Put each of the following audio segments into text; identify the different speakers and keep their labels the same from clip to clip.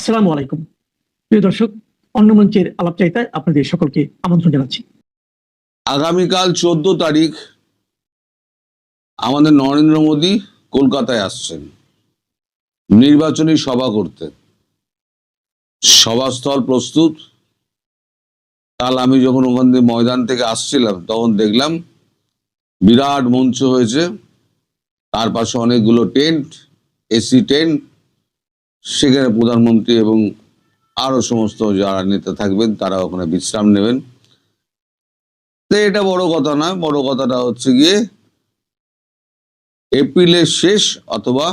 Speaker 1: আসসালামু আলাইকুম প্রিয় দর্শক, অন্য মঞ্চের আলাপচারিতায় আপনাদের সকলকে আমন্ত্রণ জানাচ্ছি।
Speaker 2: আগামীকাল 14 তারিখ আমাদের নরেন্দ্র মোদী কলকাতায় আসছেন নির্বাচনী সভা করতে। সভাস্থল প্রস্তুত। কাল আমি যখন ওখান থেকে ময়দান থেকে আসছিলাম তখন দেখলাম বিরাট মঞ্চ হয়েছে, তার পাশে অনেকগুলো টেন্ট, এসি টেন্ট, সেখানে প্রধানমন্ত্রী এবং আরো সমস্ত যারা নেতা থাকবেন তারা ওখানে বিশ্রাম নেবেন। তো এটা বড় কথা না, বড় কথাটা হচ্ছে গিয়ে এপ্রিলের শেষ অথবা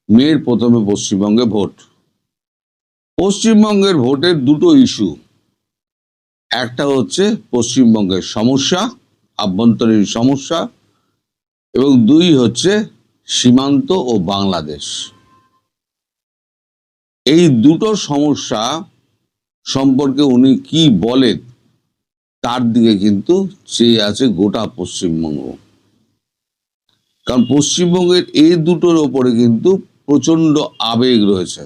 Speaker 2: মের প্রথমে পশ্চিমবঙ্গে ভোট। পশ্চিমবঙ্গের ভোটের দুটো ইস্যু, একটা হচ্ছে পশ্চিমবঙ্গের সমস্যা, আভ্যন্তরীণ সমস্যা, এবং দুই হচ্ছে সীমান্ত ও বাংলাদেশ। এই দুটো সমস্যা সম্পর্কে উনি কি বলেন তার দিকে কিন্তু চেয়ে আছে গোটা পশ্চিমবঙ্গ। কারণ পশ্চিমবঙ্গের এই দুটোর ওপরে কিন্তু প্রচন্ড আবেগ রয়েছে।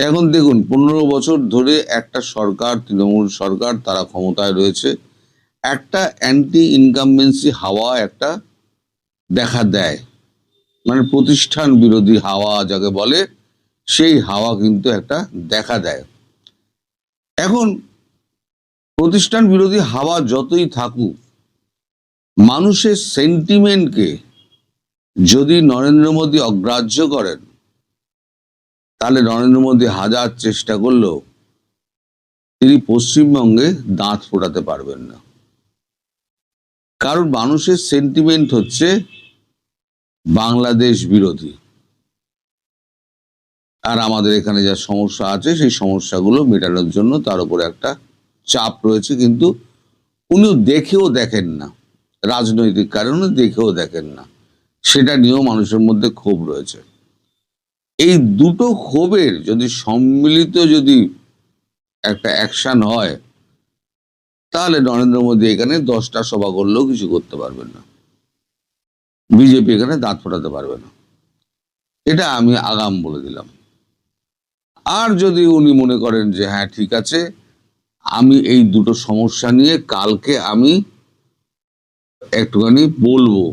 Speaker 2: এখন দেখুন, 15 বছর ধরে একটা সরকার, তৃণমূল সরকার, তারা ক্ষমতায় রয়েছে, একটা অ্যান্টি ইনকামবেন্সি হাওয়া একটা দেখা দেয়, মানে প্রতিষ্ঠান বিরোধী হাওয়া যাকে বলে, সেই হাওয়া কিন্তু একটা দেখা দেয়। এখন প্রতিষ্ঠান বিরোধী হাওয়া যতই থাকুক, মানুষের সেন্টিমেন্টকে যদি নরেন্দ্র মোদী অগ্রাহ্য করেন, তাহলে নরেন্দ্র মোদী হাজার চেষ্টা করলেও তিনি পশ্চিমবঙ্গে দাঁত ফোটাতে পারবেন না। কারণ মানুষের সেন্টিমেন্ট হচ্ছে বাংলাদেশ বিরোধী, আর আমাদের এখানে যা সমস্যা আছে সেই সমস্যাগুলো মেটানোর জন্য তার উপরে একটা চাপ রয়েছে, কিন্তু উনি দেখেও দেখেন না, রাজনৈতিক কারণে দেখেও দেখেন না, সেটা নিয়েও মানুষের মধ্যে ক্ষোভ রয়েছে। এই দুটো ক্ষোভের যদি সম্মিলিত যদি একটা অ্যাকশন হয়, তাহলে নরেন্দ্র মোদী এখানে 10টা সভা করলেও কিছু করতে পারবেন না, বিজেপি এখানে দাঁত ফোটাতে পারবে না, এটা আমি আগাম বলে দিলাম। আর যদি উনি মনে করেন যে হ্যাঁ ঠিক আছে, আমি এই দুটো সমস্যা নিয়ে কালকে আমি একটুখানি বলবো,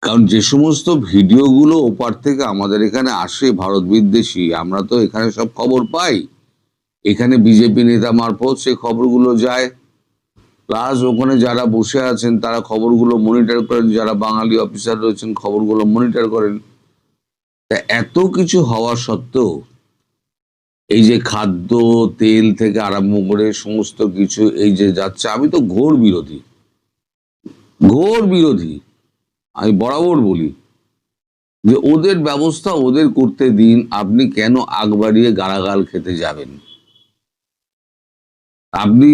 Speaker 2: কারণ যে সমস্ত ভিডিওগুলো ওপার থেকে আমাদের এখানে আসে ভারত বিদ্বেষী, আমরা তো এখানে সব খবর পাই, এখানে বিজেপি নেতা মারফত সেই খবরগুলো যায়, প্লাস ওখানে যারা বসে আছেন তারা খবরগুলো মনিটর করেন, যারা বাঙালি অফিসার রয়েছেন খবরগুলো মনিটর করেন। তা এত কিছু হওয়া সত্ত্বেও এই যে খাদ্য তেল থেকে আরম্ভ করে সমস্ত কিছু এই যে যাচ্ছে, আমি তো ঘোর বিরোধী, ঘোর বিরোধী। আমি বরাবর বলি যে ওদের ব্যবস্থা ওদের করতে দিন, আপনি কেন আগ বাড়িয়ে গালাগাল খেতে যাবেন? আপনি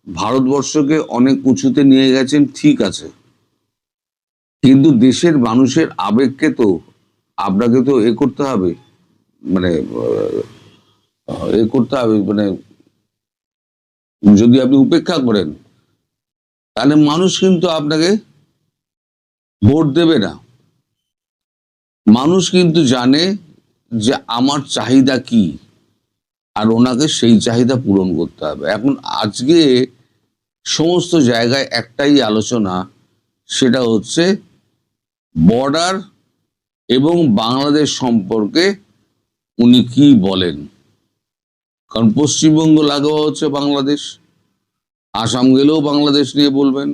Speaker 2: ভারতবর্ষকে অনেক উঁচুতে নিয়ে গেছেন, ঠিক আছে, কিন্তু দেশের মানুষের আবেগকে তো আপনাকে তো এ করতে হবে, মানে এ করতে হবে, মানে যদি আপনি উপেক্ষা করেন তাহলে মানুষ কিন্তু আপনাকে ভোট দেবে না। মানুষ কিন্তু জানে যে আমার চাহিদা কি, আর ওনাকে সেই চাহিদা পূরণ করতে হবে। এখন আজকে সমস্ত জায়গায় একটাই আলোচনা, সেটা হচ্ছে বর্ডার এবং বাংলাদেশ সম্পর্কে উনি কি বলেন। কারণ পশ্চিমবঙ্গ লাগোয়া হচ্ছে বাংলাদেশ, আসাম গেলেও বাংলাদেশ নিয়ে বলবেন,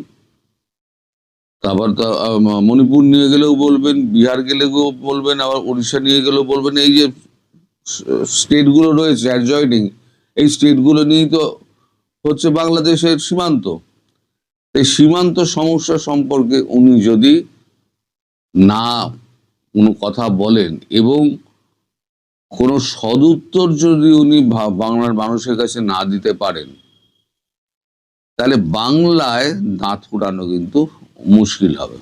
Speaker 2: তারপর তো মণিপুর নিয়ে গেলেও বলবেন, বিহার গেলেও বলবেন, আবার উড়িষ্যা নিয়ে গেলেও বলবেন। এই যে স্টেটগুলো রয়েছে অ্যাডজয়নিং, এই স্টেটগুলো নিয়েই তো হচ্ছে বাংলাদেশের সীমান্ত। এই সীমান্ত সমস্যা সম্পর্কে উনি যদি না কোনো কথা বলেন এবং কোনো সদুত্তর যদি উনি বাংলার মানুষের কাছে না দিতে পারেন, তাহলে বাংলায় দাঁত ফুটানো কিন্তু মুশকিল হবে।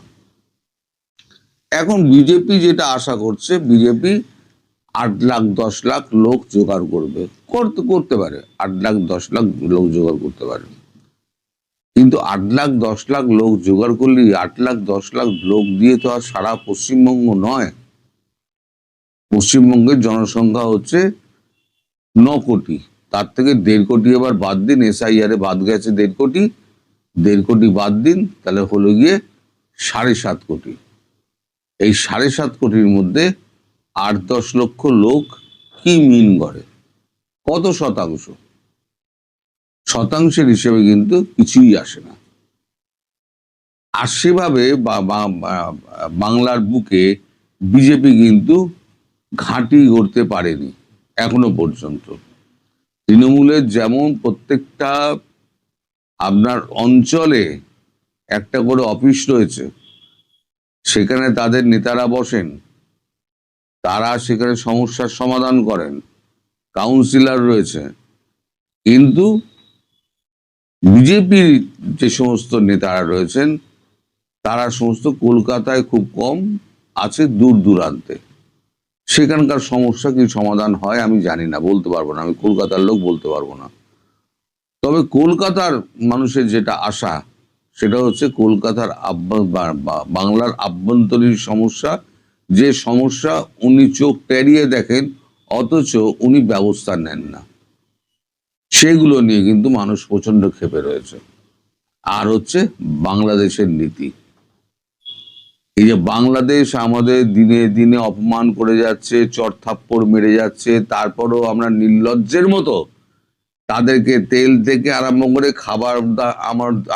Speaker 2: এখন বিজেপি যেটা আশা করছে, বিজেপি 8 লাখ 10 লাখ লোক জোগাড় করতে পারে, 8 লাখ 10 লাখ লোক জোগাড় করতে পারে, কিন্তু 8 লাখ 10 লাখ লোক জোগাড় করলে 8 লাখ 10 লাখ লোক দিয়ে তো আর সারা পশ্চিমবঙ্গ নয়। পশ্চিমবঙ্গের জনসংখ্যা হচ্ছে 9 কোটি, তার থেকে 1.5 কোটি এবার বাদ দিন, SIR বাদ গেছে 1.5 কোটি, 1.5 কোটি বাদ দিন, তাহলে হলো গিয়ে 7.5 কোটি। এই 7.5 কোটির মধ্যে 8-10 লক্ষ লোক কি মিন করে, কত শতাংশ? শতাংশের হিসেবে কিন্তু কিছুই আসে না। আর সেভাবে বাংলার বুকে বিজেপি কিন্তু ঘাঁটি গড়তে পারেনি এখনো পর্যন্ত। তৃণমূলের যেমন প্রত্যেকটা আপনার অঞ্চলে একটা করে অফিস রয়েছে, সেখানে তাদের নেতারা বসেন, তারা সেখানে সমস্যার সমাধান করেন, কাউন্সিলর রয়েছে, কিন্তু বিজেপির যে সমস্ত নেতারা রয়েছেন তারা সমস্ত কলকাতায় খুব কম আছে, দূর দূরান্তে। সেখানকার সমস্যা কি সমাধান হয় আমি জানি না, বলতে পারবো না, আমি কলকাতার লোক, বলতে পারবো না। তবে কলকাতার মানুষের যেটা আশা, সেটা হচ্ছে কলকাতার বাংলার আভ্যন্তরীণ সমস্যা, যে সমস্যা উনি চোখ টেরিয়ে দেখেন অথচ উনি ব্যবস্থা নেন না, সেগুলো নিয়ে কিন্তু মানুষ প্রচন্ড ক্ষেপে রয়েছে। আর হচ্ছে বাংলাদেশের নীতি, এই যে বাংলাদেশ আমাদের দিনে দিনে অপমান করে যাচ্ছে, চড়থাপ্পড় মেরে যাচ্ছে, তারপরও আমরা নির্লজ্জের মতো তাদেরকে তেল থেকে আরম্ভ করে খাবার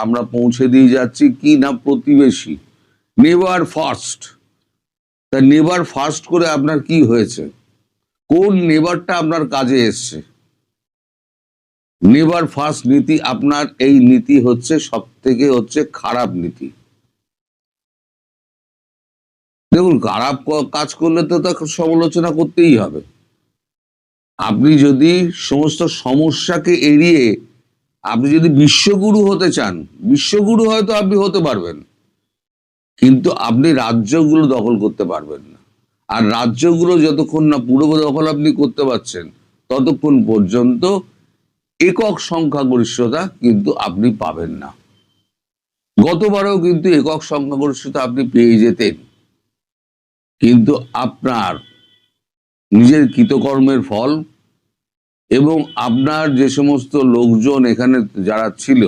Speaker 2: আমরা পৌঁছে দিয়ে যাচ্ছি। কি না প্রতিবেশী, নেভার ফার্স্ট। তা নেভার ফার্স্ট করে আপনার কি হয়েছে? কোন নেভারটা আপনার কাজে এসছে? নেভার ফার্স্ট নীতি, আপনার এই নীতি হচ্ছে সব থেকে খারাপ নীতি। দেখুন, খারাপ কাজ করলে তো তাকে সমালোচনা করতেই হবে। আপনি যদি সমস্ত সমস্যাকে এড়িয়ে আপনি যদি বিশ্বগুরু হতে চান, বিশ্বগুরু হয়তো আপনি হতে পারবেন, কিন্তু আপনি রাজ্যগুলো দখল করতে পারবেন না। আর রাজ্যগুলো যতক্ষণ না পুরো দখল আপনি করতে পারছেন, ততক্ষণ পর্যন্ত একক সংখ্যাগরিষ্ঠতা কিন্তু আপনি পাবেন না। গতবারেও কিন্তু একক সংখ্যাগরিষ্ঠতা আপনি পেয়ে যেতেন, কিন্তু আপনার নিজের কৃতকর্মের ফল এবং আপনার যে সমস্ত লোকজন এখানে যারা ছিল,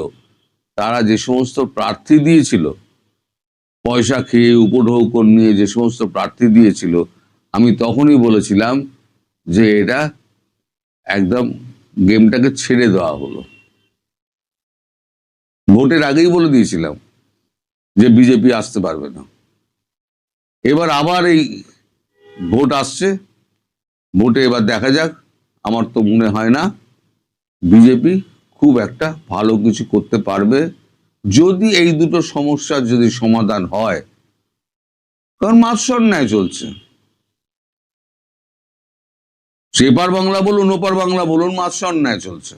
Speaker 2: তারা যে সমস্ত প্রার্থী দিয়েছিল, পয়সা খেয়ে উপঢৌকন নিয়ে যে সমস্ত প্রার্থী দিয়েছিল, আমি তখনই বলেছিলাম যে এটা একদম গেমটাকে ছেড়ে দেওয়া হলো। ভোটের আগেই বলে দিয়েছিলাম যে বিজেপি আসতে পারবে না। এবার আবার এই ভোট আসছে, ভোটে এবার দেখা যাক। আমার তো মনে হয় না বিজেপি খুব একটা ভালো কিছু করতে পারবে, যদি এই দুটো সমস্যার যদি সমাধান হয়। কারণ মাৎসর ন্যায় চলছে, সেপার বাংলা বলুন ওপার বাংলা বলুন, মাৎসর ন্যায় চলছে।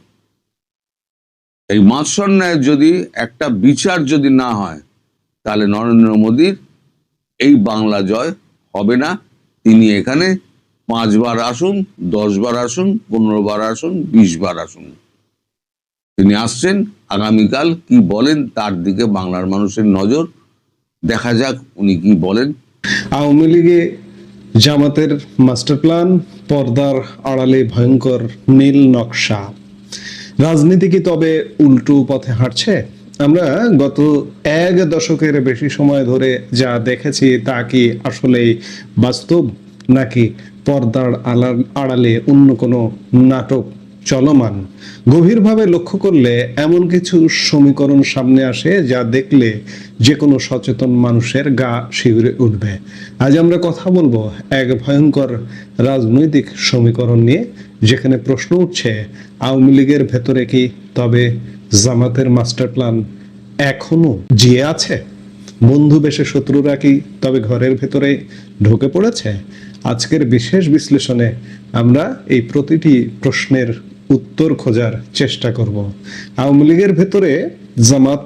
Speaker 2: এই মাৎসর ন্যায় যদি একটা বিচার যদি না হয়, তাহলে নরেন্দ্র মোদীর এই বাংলা জয় হবে না। তিনি এখানে 5 বার আসুন, 10 বার আসুন, 15 বার আসুন, 20 বার আসুন, তিনি আসছেন। আগামীকাল কি বলেন তার দিকে বাংলার মানুষের নজর, দেখা যাক উনি কি বলেন।
Speaker 3: আওয়ামী লীগে জামাতের মাস্টার প্ল্যান, পর্দার আড়ালে ভয়ঙ্কর নীল নকশা। রাজনীতি কি তবে উল্টো পথে হাঁটছে? আমরা গত 1 দশকের বেশি সময় ধরে যা দেখেছি তা কি আসলেই বাস্তব, নাকি পর্দার আড়ালে অন্য কোনো নাটক চলমান? গভীরভাবে লক্ষ্য করলে এমন কিছু সমীকরণ সামনে আসে যা দেখলে যে কোনো সচেতন মানুষের গা শিউরে উঠবে। আজ আমরা কথা বলবো এক ভয়ঙ্কর রাজনৈতিক সমীকরণ নিয়ে, যেখানে প্রশ্ন উঠছে, আওয়ামী লীগের ভেতরে কি তবে জামাতের মাস্টার প্ল্যান এখনো জিয়ে আছে? বন্ধু বেশে শত্রুরা কি তবে ঘরের ভেতরে ঢুকে পড়েছে? আজকের বিশেষ বিশ্লেষণে আমরা এই প্রতিটি প্রশ্নের উত্তর খোঁজার চেষ্টা করব। আওয়ামী লীগের ভেতরে জামাত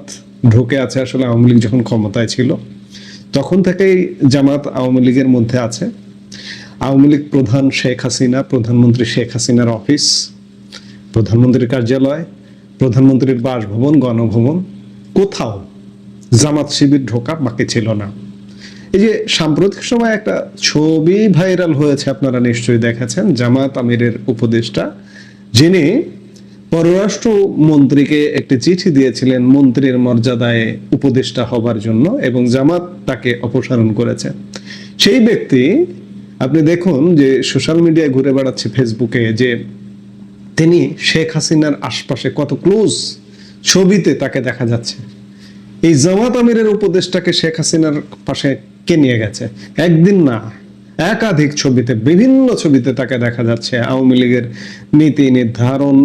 Speaker 3: ঢুকে আছে। আসলে আওয়ামী লীগ যখন ক্ষমতায় ছিল তখন থেকেই জামাত আওয়ামী লীগের মধ্যে আছে। আওয়ামী লীগ প্রধান শেখ হাসিনা, প্রধানমন্ত্রী শেখ হাসিনার অফিস, প্রধানমন্ত্রীর কার্যালয়, প্রধানমন্ত্রীর বাসভবন, গণভবন, কোথাও জামাত শিবির ঢোকা বাকি ছিল না। এই যে সাম্প্রতিক সময় একটা ছবি ভাইরাল হয়েছে, আপনারা নিশ্চয়ই দেখেছেন, জামাত আমিরের উপদেষ্টা যিনি পররাষ্ট্র মন্ত্রীকে একটি চিঠি দিয়েছিলেন মন্ত্রীর মর্যাদায় উপদেষ্টা হবার জন্য, এবং জামাত তাকে অপসারণ করেছে। সেই ব্যক্তি, আপনি দেখুন যে সোশ্যাল মিডিয়ায় ঘুরে বেড়াচ্ছে ফেসবুকে, যে তিনি শেখ হাসিনার আশপাশে কত ক্লোজ ছবিতে তাকে দেখা যাচ্ছে। এই জামাত আমিরের উপদেষ্টাকে শেখ হাসিনার পাশে কে নিয়ে গেছে? একদিন না, একাধিক ছবিতে, বিভিন্ন ছবিতে তাকে দেখা যাচ্ছে আওয়ামী লীগের নীতি নির্ধারণ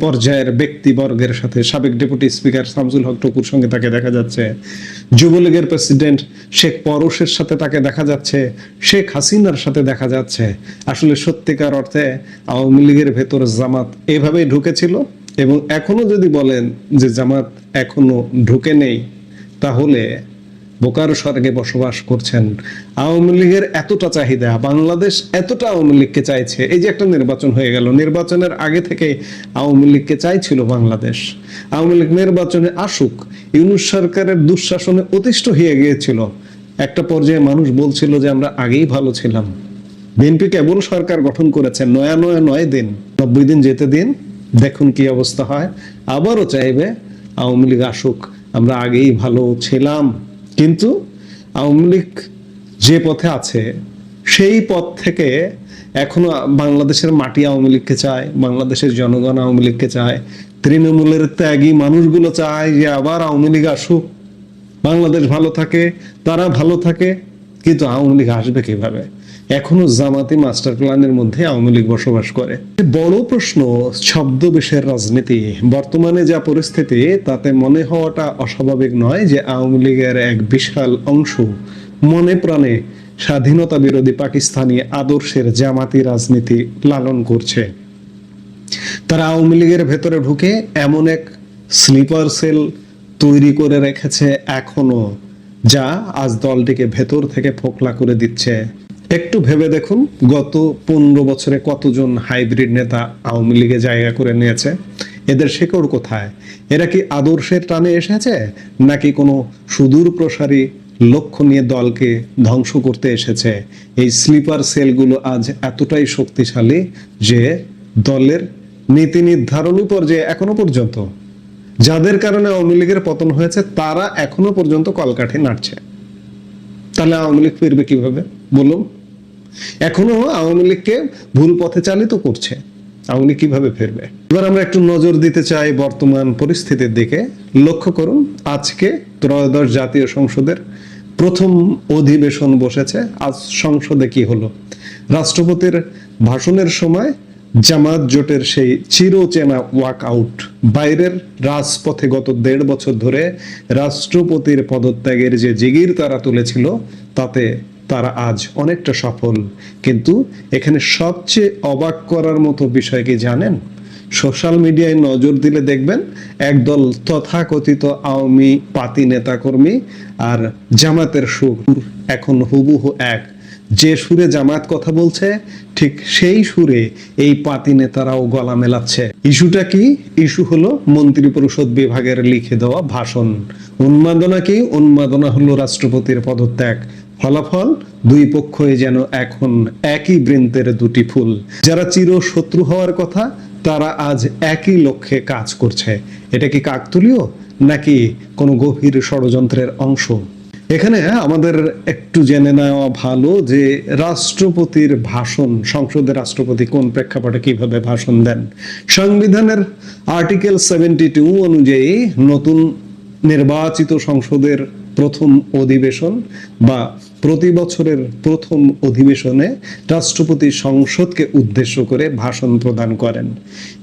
Speaker 3: পর্যায়ের ব্যক্তিবর্গের সাথে। সাবেক ডেপুটি স্পিকার শামসুল হক টুকুর সঙ্গে তাকে দেখা যাচ্ছে, যুবলীগের প্রেসিডেন্ট শেখ পরশের সাথে তাকে দেখা যাচ্ছে, শেখ হাসিনার সাথে দেখা যাচ্ছে। আসলে সত্যিকার অর্থে আওয়ামী লীগের ভেতর জামাত এভাবেই ঢুকেছিল, এবং এখনো যদি বলেন যে জামাত এখনো ঢুকে নেই, তাহলে বোকার স্বর্গে বসবাস করছেন। আওয়ামী লীগের এতটা চাহিদা, বাংলাদেশ এতটা আওয়ামী লীগকে চাইছে। এই যে একটা নির্বাচন হয়ে গেল, নির্বাচনের আগে থেকে আওয়ামী লীগকে চাইছিল বাংলাদেশ। আওয়ামী লীগ নির্বাচনে আসুক, ইউনূস সরকারের দুঃশাসনে অতিষ্ঠ হয়ে গিয়েছিল। একটা পর্যায়ে মানুষ বলছিল যে আমরা আগেই ভালো ছিলাম। বিএনপি কেবল সরকার গঠন করেছে 9 দিন, 90 দিন যেতে দিন, দেখুন কি অবস্থা হয়। আবারও চাইবে আওয়ামী লীগ আসুক, আমরা আগেই ভালো ছিলাম। কিন্তু আওয়ামী লীগ যে পথে আছে, সেই পথ থেকে এখনো বাংলাদেশের মাটি আওয়ামী লীগকে চায়, বাংলাদেশের জনগণ আওয়ামী লীগকে চায়, তৃণমূলের ত্যাগী মানুষগুলো চায় যে আবার আওয়ামী লীগ আসুক, বাংলাদেশ ভালো থাকে, তারা ভালো থাকে। কিন্তু আওয়ামী লীগ আসবে কিভাবে? এখনো জামাতি মাস্টার প্ল্যানের মধ্যে আওয়ামী লীগ বসবাস করে। বড় প্রশ্ন, ছদ্মবেশের রাজনীতি। বর্তমানে যা পরিস্থিতি, তাতে মনে হওয়াটা অস্বাভাবিক নয় যে আওয়ামী লীগের এক বিশাল অংশ মনে প্রাণে স্বাধীনতা বিরোধী পাকিস্তানি আদর্শের জামাতি রাজনীতি লালন করছে। তারা আওয়ামী লীগের ভেতরে ঢুকে এমন এক স্লিপার সেল তৈরি করে রেখেছে এখনো, যা আজ দলটিকে ভেতর থেকে ফোকলা করে দিচ্ছে। একটু ভেবে দেখুন, গত 15 বছরে কতজন হাইব্রিড নেতা আওয়ামী লীগে জায়গা করে নিয়েছে। এদের শেকড় কোথায়? এরা কি আদর্শের টানে এসেছে, নাকি কোনো সুদূর প্রসারী লক্ষ্য নিয়ে দলকে ধ্বংস করতে এসেছে? এই স্লিপার সেলগুলো আজ এতটাই শক্তিশালী যে দলের নীতি নির্ধারণী পর্যায়ে এখনো পর্যন্ত যাদের কারণে আওয়ামী লীগের পতন হয়েছে, তারা এখনো পর্যন্ত কলকাঠি নাড়ছে। তাহলে আওয়ামী লীগ ফিরবে কিভাবে বলুন? এখনো আওয়ামী লীগকে ভুল পথে চালিত করছে, আওয়ামী লীগ কিভাবে ফিরবে? এবার আমরা একটু নজর দিতে চাই বর্তমান পরিস্থিতির দিকে। লক্ষ্য করুন, আজকে ত্রয়োদশ জাতীয় সংসদের প্রথম অধিবেশন বসেছে। আজ সংসদে কি হলো? রাষ্ট্রপতির ভাষণের সময় জামাত জোটের সেই চিরচেনা ওয়াক আউট। বাইরের রাজপথে গত 1.5 বছর ধরে রাষ্ট্রপতির পদত্যাগের যে জিগির তারা তুলেছিল, তাতে তারা আজ অনেকটা সফল। কিন্তু এখানে সবচেয়ে অবাক করার মতো বিষয় কি জানেন? সোশ্যাল মিডিয়ায় নজর দিলে দেখবেন একদল তথাকথিত আওয়ামী পাতি নেতাকর্মী আর জামাতের সুর এখন হুবহু এক। যে সুরে জামাত কথা বলছে, ঠিক সেই সুরে এই পাতি নেতারাও গলা মেলাচ্ছে। ইস্যুটা কি? ইস্যু হলো মন্ত্রিপরিষদ বিভাগের লিখে দেওয়া ভাষণ। উন্মাদনা কি? উন্মাদনা হলো রাষ্ট্রপতির পদত্যাগ। ফলাফল, দুই পক্ষই যেন এখন একই বৃন্তের দুটি ফুল। যারা চির শত্রু হওয়ার কথা, তারা আজ একই লক্ষ্যে কাজ করছে। এটা কি কাকতালীয়, নাকি কোনো গভীর ষড়যন্ত্রের অংশ? এখানে আমাদের একটু জেনে নেওয়া ভালো যে রাষ্ট্রপতির ভাষণ, সংসদের রাষ্ট্রপতি কোন প্রেক্ষাপটে কিভাবে ভাষণ দেন। সংবিধানের আর্টিকেল 72 অনুযায়ী নতুন নির্বাচিত সংসদের প্রথম অধিবেশন বা প্রতি বছরের প্রথম অধিবেশনে রাষ্ট্রপতি সংসদকে উদ্দেশ্য করে ভাষণ প্রদান করেন।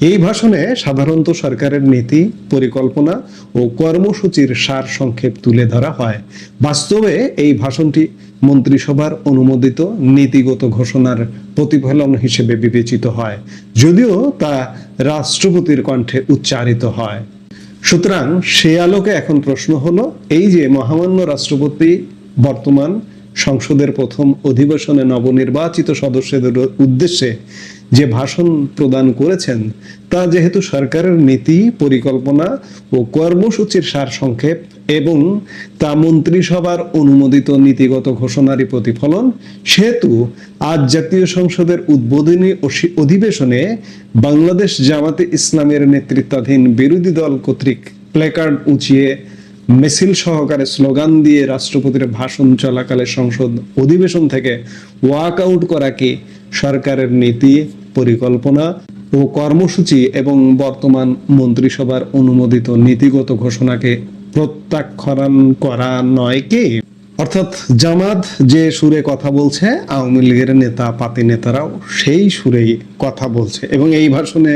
Speaker 3: এই ভাষণে সাধারণত সরকারের নীতি, পরিকল্পনা ও কর্মসূচির সার সংক্ষেপ তুলে ধরা হয়। বাস্তবে এই ভাষণটি মন্ত্রিসভার অনুমোদিত নীতিগত ঘোষণার প্রতিফলন হিসেবে বিবেচিত হয়, যদিও তা রাষ্ট্রপতির কণ্ঠে উচ্চারিত হয়। সুতরাং সে আলোকে এখন প্রশ্ন হলো, এই যে মহামান্য রাষ্ট্রপতি বর্তমান সংসদের প্রথম অধিবেশনে নবনির্বাচিত সদস্যদের উদ্দেশ্যে যে ভাষণ প্রদান করেছেন, তা যেহেতু সরকারের নীতি, পরিকল্পনা ও কর্মসূচির সার সংক্ষেপ এবং তা মন্ত্রিসভার অনুমোদিত নীতিগত ঘোষণারই প্রতিফলন, সেহেতু আজ জাতীয় সংসদের উদ্বোধনী অধিবেশনে বাংলাদেশ জামাতে ইসলামের নেতৃত্বাধীন বিরোধী দল কর্তৃক প্ল্যাকার্ড উঁচিয়ে মিছিল সহকারে স্লোগান দিয়ে রাষ্ট্রপতির ভাষণ চলাকালে সংসদ অধিবেশন থেকে ওয়াক আউট করা কি সরকারের নীতি, পরিকল্পনা ও কর্মসূচি এবং বর্তমান মন্ত্রিসভার অনুমোদিত নীতিগত ঘোষণাকে প্রত্যাখ্যান করা নয় কি? অর্থাৎ জামাত যে সুরে কথা বলছে, আওয়ামী লীগের নেতা পাতি নেতারাও সেই সুরেই কথা বলছে। এবং এই ভাষণে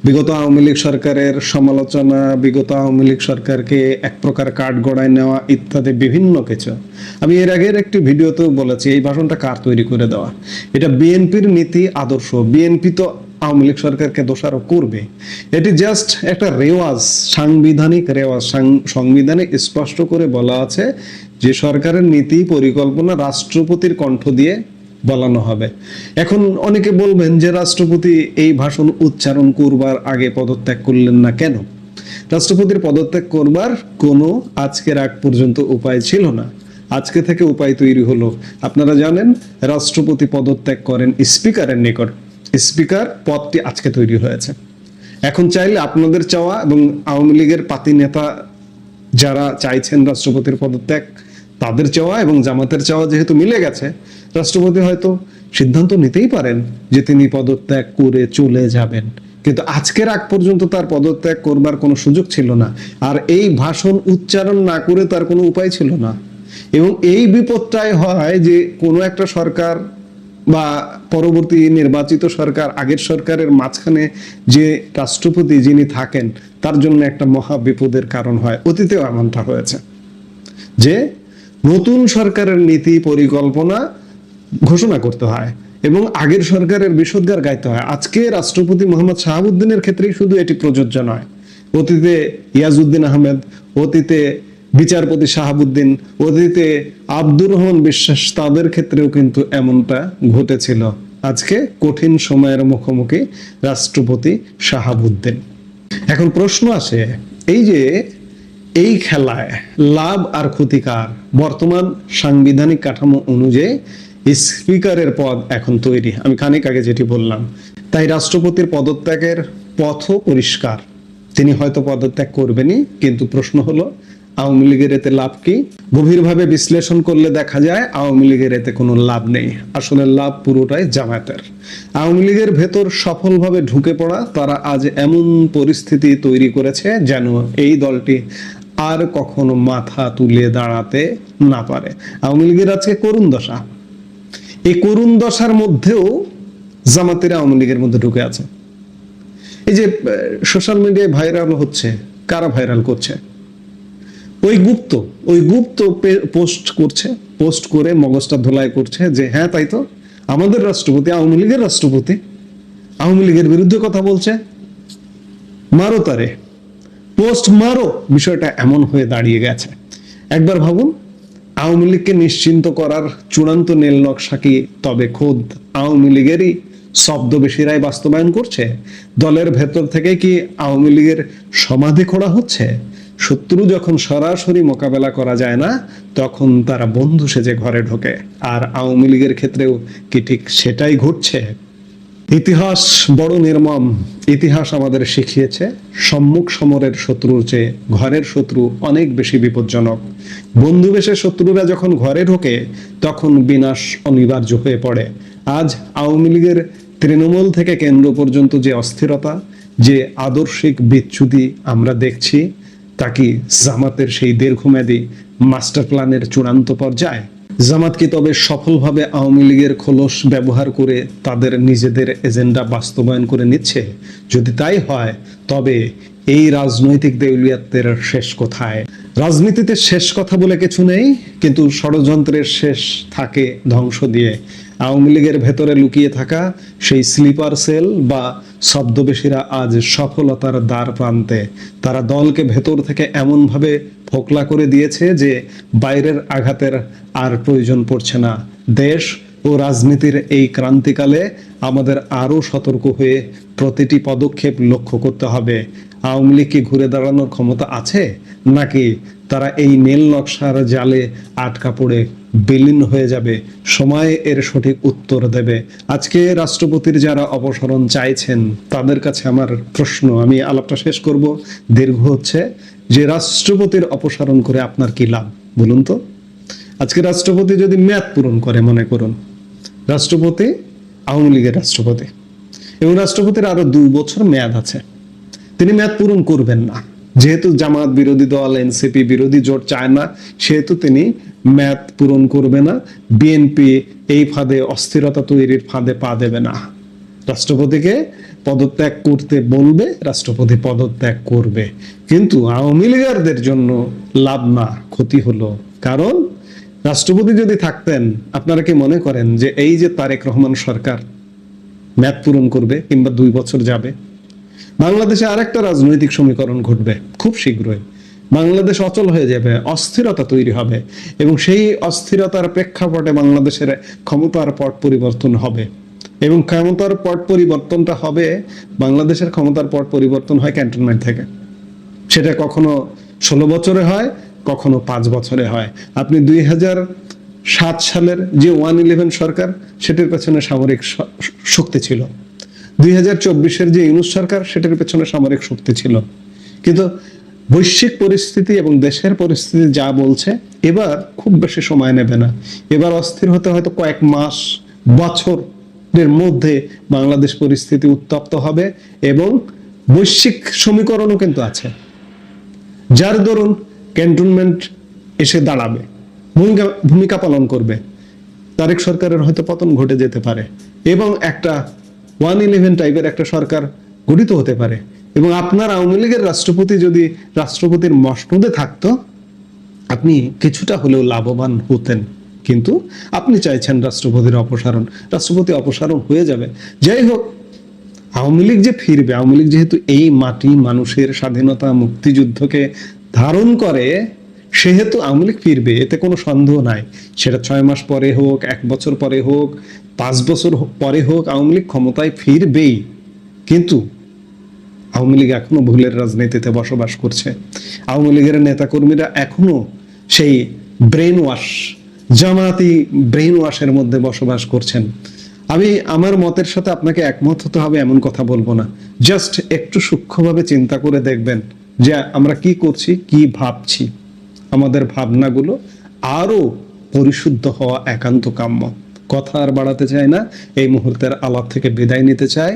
Speaker 3: বিগত আওয়ামী লীগ সরকারের সমালোচনা, বিগত আওয়ামী লীগ সরকারকে এক প্রকার কাঠগড়ায় নেওয়া ইত্যাদি বিভিন্ন কিছু। আমি এর আগের একটি ভিডিওতেও বলেছি এই ভাষণটা কার তৈরি করে দেওয়া। এটা বিএনপির নীতি আদর্শ। বিএনপি তো আওয়ামী লীগ সরকারকে দোষারোপ করবে। এটি জাস্ট একটা রেওয়াজ, সাংবিধানিক রেওয়াজ। সংবিধানে স্পষ্ট করে বলা আছে যে সরকারের নীতি পরিকল্পনা রাষ্ট্রপতির কণ্ঠ দিয়ে বলানো হবে। এখন অনেকে বলবেন যে রাষ্ট্রপতি এই ভাষণ উচ্চারণ করবার আগে পদত্যাগ করলেন না কেন? রাষ্ট্রপতির পদত্যাগ করবার কোনো আজকের আগ পর্যন্ত উপায় ছিল না। আজকে থেকে উপায় তৈরি হলো। আপনারা জানেন রাষ্ট্রপতি পদত্যাগ করেন স্পিকারের নিকট। স্পিকার পদটি আজকে তৈরি হয়েছে। এখন চাইলে আপনাদের চাওয়া এবং আওয়ামী লীগের পাতি নেতা যারা চাইছেন রাষ্ট্রপতির পদত্যাগ, তাদের চাওয়া এবং জামাতের চাওয়া যেহেতু মিলে গেছে, রাষ্ট্রপতি হয়তো সিদ্ধান্ত নিতেই পারেন যে তিনি পদত্যাগ করে চলে যাবেন। কিন্তু আজকের আগ পর্যন্ত তার পদত্যাগ করবার কোনো সুযোগ ছিল না। আর এই ভাষণ উচ্চারণ না করে তার কোনো উপায় ছিল না। এবং এই বিপদটাই হয় যে কোনো একটা সরকার বা পরবর্তী নির্বাচিত সরকার, আগের সরকারের মাঝখানে যে রাষ্ট্রপতি যিনি থাকেন তার জন্য একটা মহা বিপদের কারণ হয়। অতীতেও এমনটা হয়েছে যে নতুন সরকারের নীতি পরিকল্পনা ঘোষণা করতে হয় এবং আগের সরকারের বিষোদ্গার গাইতে হয়। আজকে রাষ্ট্রপতি মোহাম্মদ শাহাবুদ্দিনের ক্ষেত্রেই শুধু এটি প্রযোজ্য নয়, অতীতে ইয়াজউদ্দিন আহমেদ, অতীতে বিচারপতি শাহাবুদ্দিন, অতীতে আব্দুর রহমান বিশ্বাস, তাদের ক্ষেত্রেও কিন্তু এমনটা ঘটেছিল। আজকে কঠিন সময়ের মুখোমুখি রাষ্ট্রপতি শাহাবুদ্দিন। এখন প্রশ্ন আসে, এই যে এই খেলায় লাভ আর ক্ষতিকার বর্তমান সাংবিধানিক কাঠামো অনুযায়ী স্পিকারের পদ এখন তৈরি। আমি খানিক আগে যেটি বললাম, তাই রাষ্ট্রপতির পদত্যাগের পথও পরিষ্কার। তিনি হয়তো পদত্যাগ করবেনই, কিন্তু প্রশ্ন হলো আওয়ামী লীগের এতে লাভ কি? গভীরভাবে বিশ্লেষণ করলে দেখা যায় আওয়ামী লীগের এতে কোনো লাভ নেই। আসলে লাভ পুরোটাই জামায়াতের। আওয়ামী লীগের ভেতর সফলভাবে ঢুকে পড়া তারা আজ এমন পরিস্থিতি তৈরি করেছে যেন এই দলটি আর কখনো মাথা তুলে দাঁড়াতে না পারে। আওয়ামী লীগের আজকে করুণ দশা। এই করুণ দশার মধ্যেও জামাতের আওয়ামী লীগের মধ্যে ঢুকে আছে। এই যে সোশ্যাল মিডিয়ায় ভাইরাল হচ্ছে, কারা ভাইরাল করছে? ওই গুপ্ত পোস্ট করছে, পোস্ট করে মগজটা ধোলাই করছে যে হ্যাঁ তাই তো, আমাদের রাষ্ট্রপতি আওয়ামী লীগের রাষ্ট্রপতি আওয়ামী লীগের বিরুদ্ধে কথা বলছে, মারো তারে, পোস্ট মারো। বিষয়টা এমন হয়ে দাঁড়িয়ে গেছে। একবার ভাবুন, আওয়ামী লীগকে নিশ্চিন্ত করার চূড়ান্ত নীল নকশা কি তবে খোদ আওয়ামী লীগেরই ছদ্মবেশীরাই বাস্তবায়ন করছে? দলের ভেতর থেকে কি আওয়ামী লীগের সমাধি খোঁড়া হচ্ছে? শত্রু যখন সরাসরি মোকাবেলা করা যায় না, তখন তারা বন্ধু সেজে ঘরে ঢোকে। আর আওয়ামী লীগের ক্ষেত্রেও কি ঠিক সেটাই ঘটছে? ইতিহাস বড় নির্মম। ইতিহাস আমাদের শিখিয়েছে সম্মুখ সমরের শত্রুর চেয়ে ঘরের শত্রু অনেক বেশি বিপজ্জনক। বন্ধুবেশে শত্রুরা যখন ঘরে ঢোকে তখন বিনাশ অনিবার্য হয়ে পড়ে। আজ আওয়ামী লীগের তৃণমূল থেকে কেন্দ্র পর্যন্ত যে অস্থিরতা, যে আদর্শিক বিচ্যুতি আমরা দেখছি, তা কি জামাতের সেই দীর্ঘমেয়াদী মাস্টার প্ল্যানের চূড়ান্ত পর্যায়ে? জামাত কি তবে সফলভাবে আওয়ামী লীগের খোলস ব্যবহার করে তাদের নিজেদের এজেন্ডা বাস্তবায়ন করে নিচ্ছে? যদি তাই হয়, তবে এই রাজনৈতিক দেউলিয়াত্বের শেষ কোথায়? রাজনীতিতে শেষ কথা বলে কিছু নেই, কিন্তু ষড়যন্ত্রের শেষ থাকে ধ্বংস দিয়ে। আওয়ামী লীগের ভেতরে লুকিয়ে থাকা সেই স্লিপার সেল বা ছদ্মবেশীরা আজ সফলতার দ্বার প্রান্তে। তারা দলকে ভেতর থেকে এমনভাবে ফোকলা করে দিয়েছে যে বাইরের আঘাতের আর প্রয়োজন পড়ছে না। দেশ ও রাজনীতির এই ক্রান্তিকালে আমাদের আরো সতর্ক হয়ে প্রতিটি পদক্ষেপ লক্ষ্য করতে হবে। আওয়ামী লীগ কি ঘুরে দাঁড়ানোর ক্ষমতা আছে, নাকি তারা এই নীল নকশার জালে আটকা পড়ে বিলীন হয়ে যাবে? সময় এর সঠিক উত্তর দেবে। আজকে রাষ্ট্রপতির যারা অপসারণ চাইছেন তাদের কাছে আমার প্রশ্ন, আমি আলাপটা শেষ করব, দীর্ঘ হচ্ছে, যে রাষ্ট্রপতির অপসারণ করে আপনার কি লাভ বলুন তো? আজকে রাষ্ট্রপতি যদি মেয়াদ পূরণ করে, মনে করুন রাষ্ট্রপতি আওয়ামী লীগের রাষ্ট্রপতি এবং রাষ্ট্রপতির আরো 2 বছর মেয়াদ আছে, তিনি মেয়াদ পূরণ করবেন না, যেহেতু জামাত বিরোধী দল এনসিপি বিরোধী জোট চায় না, সেহেতু তিনি মেয়াদ পূরণ করবে না। বিএনপি এই ফাঁদে, অস্থিরতা তৈরির ফাঁদে পা দেবে না। রাষ্ট্রপতিকে পদত্যাগ করতে বলবে, রাষ্ট্রপতি পদত্যাগ করবে। কিন্তু আওয়ামী লীগারদের জন্য লাভ না, ক্ষতি হলো। কারণ রাষ্ট্রপতি যদি থাকতেন, আপনারা কি মনে করেন যে এই যে তারেক রহমান সরকার মেয়াদ পূরণ করবে কিংবা 2 বছর যাবে? বাংলাদেশে আরেকটা রাজনৈতিক সমীকরণ ঘটবে খুব শীঘ্রই। বাংলাদেশ অচল হয়ে যাবে, অস্থিরতা তৈরি হবে এবং সেই অস্থিরতার প্রেক্ষাপটে বাংলাদেশের ক্ষমতার পট পরিবর্তন হবে। এবং ক্ষমতার পট পরিবর্তনটা হবে, বাংলাদেশের ক্ষমতার পট পরিবর্তন হয় ক্যান্টনমেন্ট থেকে। সেটা কখনো 16 বছরে হয়, কখনো 5 বছরে হয়। আপনি 2007 সালের যে 111 সরকার, সেটার পেছনে সামরিক শক্তি ছিল। 2024-এর যে ইউনূস সরকার, সেটার পেছনে সামরিক শক্তি ছিল। কিন্তু বৈশ্বিক পরিস্থিতি এবং দেশের পরিস্থিতি যা বলছে, এবার খুব বেশি সময় নেবে না। এবার অস্থির হতে হয়তো কয়েক মাস, বছরের মধ্যে বাংলাদেশ পরিস্থিতি উত্তপ্ত হবে এবং বৈশ্বিক সমীকরণও কিন্তু আছে, যার দরুন ক্যান্টনমেন্ট এসে দাঁড়াবে, ভূমিকা পালন করবে। তারেক সরকারের হয়তো পতন ঘটে যেতে পারে এবং একটা 111 টাইপের একটা সরকার গঠিত হতে পারে। এবং আপনার আওয়ামী লীগের রাষ্ট্রপতি যদি রাষ্ট্রপতির মসনদে থাকতো, আপনি কিছুটা হলেও লাভবান হতেন। কিন্তু আপনি চাইছেন রাষ্ট্রপতির অপসারণ, রাষ্ট্রপতি অপসারণ হয়ে যাবে। যাই হোক, আওয়ামী লীগ যে ফিরবে, আওয়ামী লীগ যেহেতু এই মাটি মানুষের স্বাধীনতা মুক্তিযুদ্ধকে ধারণ করে, সেহেতু আওয়ামী লীগ ফিরবে, এতে কোনো সন্দেহ নাই। সেটা 6 মাস পরে হোক, 1 বছর পরে হোক, 5 বছর পরে হোক, আওয়ামী লীগ ক্ষমতায় ফিরবেই। কিন্তু আওয়ামী লীগ এখনো ভুলের রাজনীতিতে বসবাস করছে। আওয়ামী লীগের নেতাকর্মীরা এখনো সেই ব্রেন ওয়াশ, জামাতি ব্রেন ওয়াশের মধ্যে বসবাস করছেন। আমি আমার মতের সাথে আপনাকে একমত হতে হবে এমন কথা বলবো না, জাস্ট একটু সূক্ষ্মভাবে চিন্তা করে দেখবেন যে আমরা কি করছি, কি ভাবছি। আমাদের ভাবনাগুলো আরো পরিশুদ্ধ হওয়া একান্ত কাম্য। কথা আর বাড়াতে চাই না, এই মুহূর্তের আলাপ থেকে বিদায় নিতে চাই।